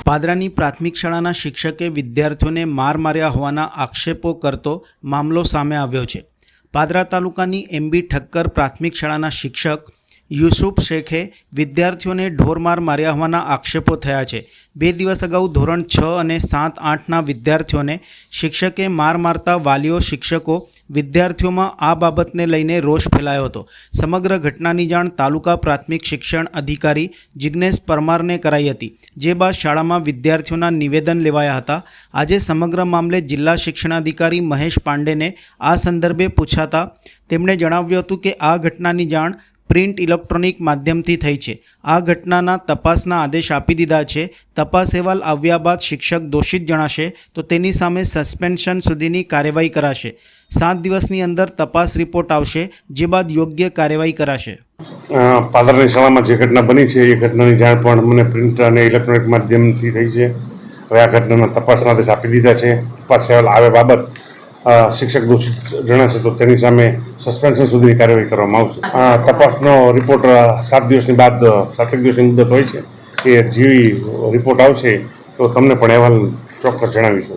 પાદરાની પ્રાથમિક શાળાના શિક્ષકે વિદ્યાર્થીઓને માર માર્યા હોવાના આક્ષેપો કરતો મામલો સામે આવ્યો છે। પાદરા તાલુકાની એમબી ઠક્કર પ્રાથમિક શાળાના શિક્ષક યુસુફ શેખે વિદ્યાર્થીઓને ઢોરમાર માર્યા હોવાના આક્ષેપો થયા છે। 2 દિવસ અગાઉ ધોરણ 6 અને 7-8ના વિદ્યાર્થીઓને શિક્ષકે માર મારતા વાલીઓ શિક્ષકો વિદ્યાર્થીઓમાં આ બાબતને લઈને રોષ ફેલાયો હતો। સમગ્ર ઘટનાની જાણ તાલુકા પ્રાથમિક શિક્ષણ અધિકારી જિગ્નેશ પરમારને કરાઈ હતી, જે બાદ શાળામાં વિદ્યાર્થીઓના નિવેદન લેવાયા હતા। આજે સમગ્ર મામલે જિલ્લા શિક્ષણાધિકારી મહેશ પાંડેને આ સંદર્ભે પૂછાતા તેમણે જણાવ્યું હતું કે આ ઘટનાની જાણ પ્રિન્ટ ઇલેક્ટ્રોનિક માધ્યમથી થઈ છે। આ ઘટનાના તપાસના આદેશ આપી દીધા છે। તપાસ અહેવાલ આવ્યા બાદ શિક્ષક દોષિત જણાશે તો તેની સામે સસ્પેન્શન સુધીની કાર્યવાહી કરાશે। 7 દિવસની અંદર તપાસ રિપોર્ટ આવશે, જે બાદ યોગ્ય કાર્યવાહી કરાશે। પાદરાની શાળામાં જે ઘટના બની છે એ ઘટનાની જાણ પણ મને પ્રિન્ટ અને ઇલેક્ટ્રોનિક માધ્યમથી થઈ છે। હવે આ ઘટનાના તપાસના આદેશ આપી દીધા છે। તપાસ અહેવાલ આવે બાબત શિક્ષક દોષિત જણાશે તો તેની સામે સસ્પેન્શન સુધીની કાર્યવાહી કરવામાં આવશે। તપાસનો રિપોર્ટ 7 દિવસની બાદ 7 દિવસની મુદત હોય છે, એ જેવી રિપોર્ટ આવશે તો તમને પણ અહેવાલ ચોક્કસ જણાવીશું।